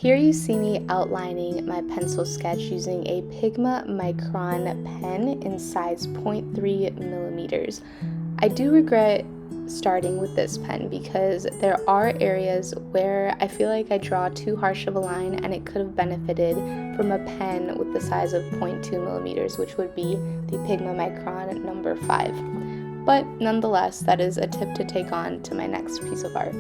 Here you see me outlining my pencil sketch using a Pigma Micron pen in size 0.3 millimeters. I do regret starting with this pen because there are areas where I feel like I draw too harsh of a line and it could have benefited from a pen with the size of 0.2 millimeters, which would be the Pigma Micron number 5. But nonetheless, that is a tip to take on to my next piece of art.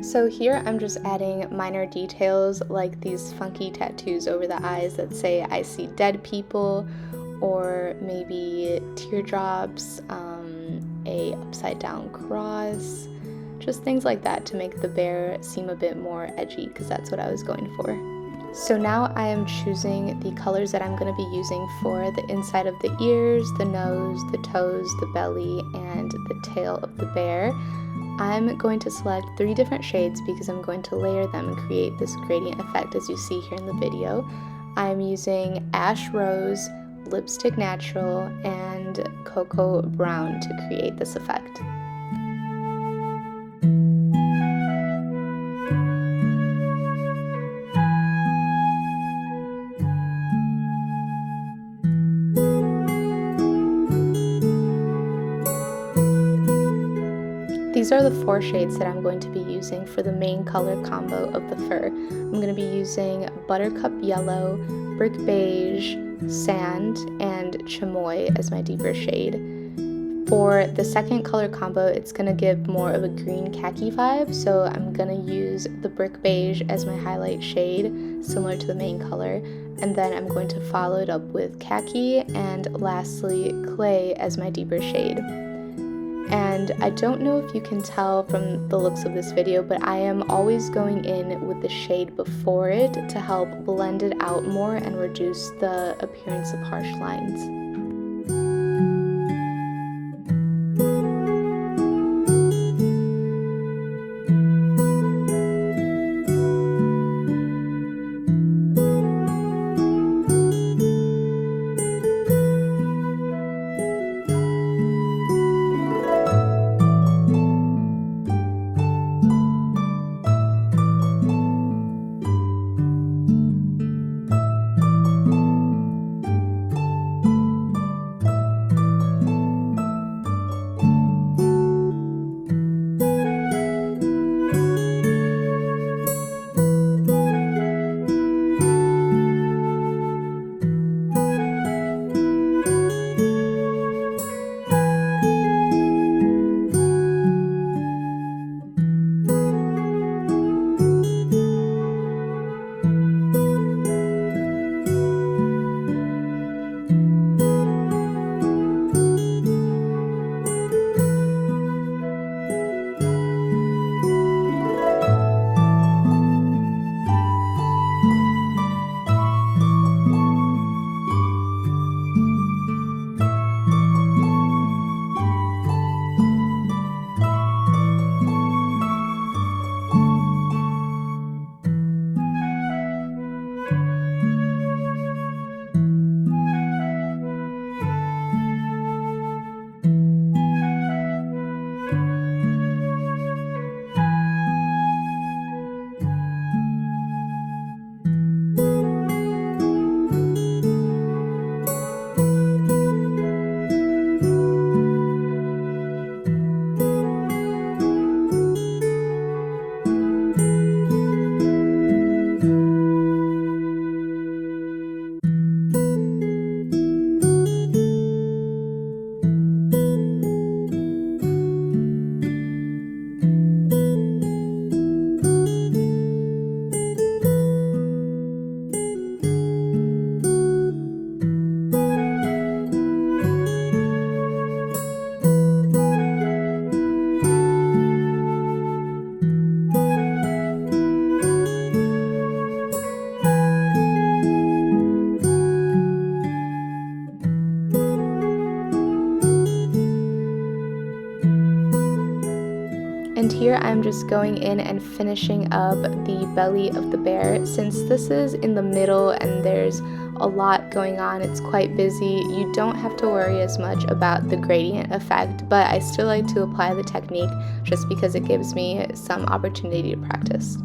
So here I'm just adding minor details like these funky tattoos over the eyes that say I see dead people, or maybe teardrops, a upside down cross, just things like that to make the bear seem a bit more edgy because that's what I was going for. So now I am choosing the colors that I'm going to be using for the inside of the ears, the nose, the toes, the belly, and the tail of the bear. I'm going to select 3 different shades because I'm going to layer them and create this gradient effect as you see here in the video. I'm using Ash Rose, Lipstick Natural, and Cocoa Brown to create this effect. These are the 4 shades that I'm going to be using for the main color combo of the fur. I'm going to be using Buttercup Yellow, Brick Beige, Sand, and Chamoy as my deeper shade. For the second color combo, it's going to give more of a green khaki vibe, so I'm going to use the Brick Beige as my highlight shade, similar to the main color, and then I'm going to follow it up with khaki, and lastly, Clay as my deeper shade. And I don't know if you can tell from the looks of this video, but I am always going in with the shade before it to help blend it out more and reduce the appearance of harsh lines. And here I'm just going in and finishing up the belly of the bear. Since this is in the middle and there's a lot going on, it's quite busy, you don't have to worry as much about the gradient effect, but I still like to apply the technique just because it gives me some opportunity to practice.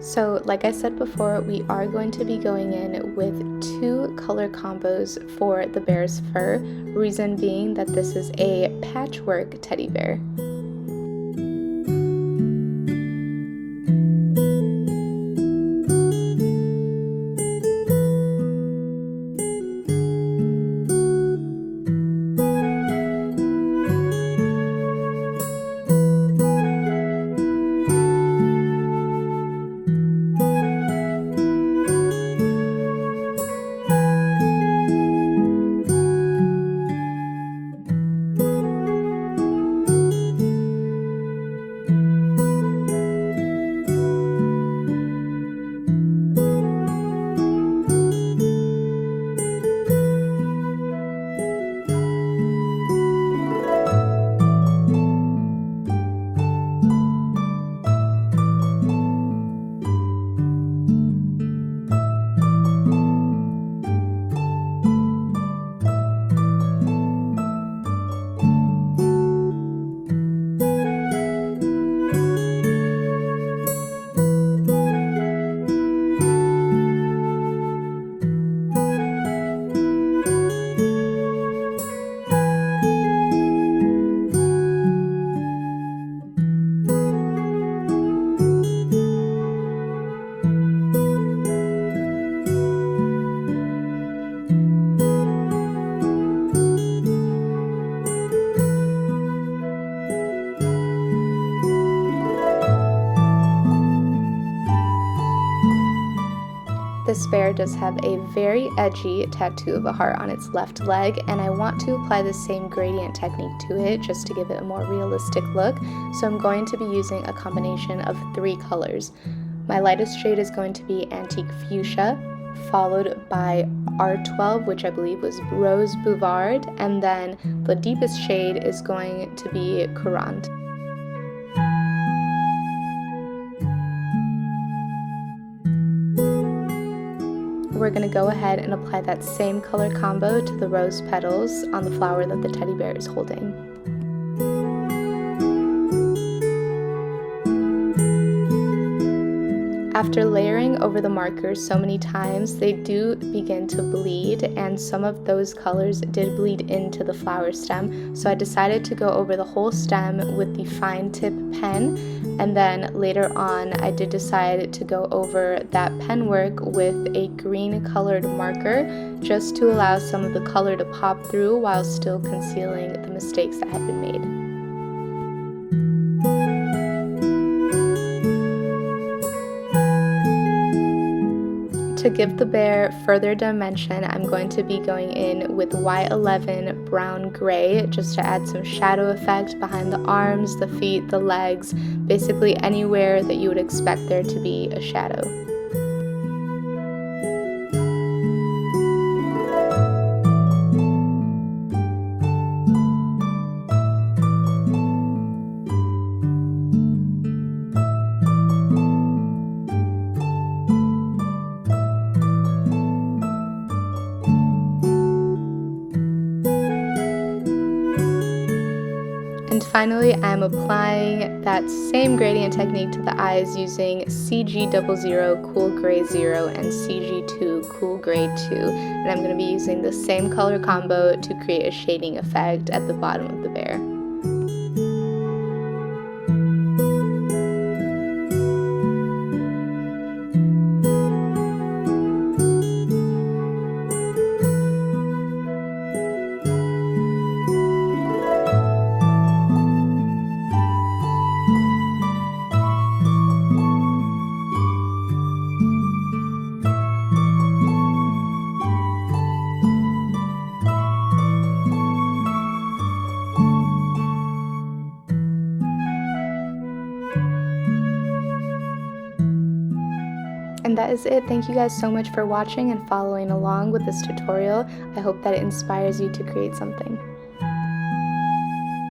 So like I said before, we are going to be going in with 2 color combos for the bear's fur, reason being that this is a patchwork teddy bear. This bear does have a very edgy tattoo of a heart on its left leg, and I want to apply the same gradient technique to it just to give it a more realistic look. So I'm going to be using a combination of 3 colors. My lightest shade is going to be Antique Fuchsia, followed by R12, which I believe was Rose Bouvard, and then the deepest shade is going to be Courant. We're going to go ahead and apply that same color combo to the rose petals on the flower that the teddy bear is holding. After layering over the markers so many times, they do begin to bleed, and some of those colors did bleed into the flower stem, so I decided to go over the whole stem with the fine tip pen, and then later on I did decide to go over that pen work with a green colored marker just to allow some of the color to pop through while still concealing the mistakes that had been made. To give the bear further dimension, I'm going to be going in with Y11 brown gray just to add some shadow effect behind the arms, the feet, the legs, basically anywhere that you would expect there to be a shadow. finally, I'm applying that same gradient technique to the eyes using CG00 Cool Gray 0 and CG2 Cool Gray 2. And I'm going to be using the same color combo to create a shading effect at the bottom of the bear. And that is it. Thank you guys so much for watching and following along with this tutorial. I hope that it inspires you to create something.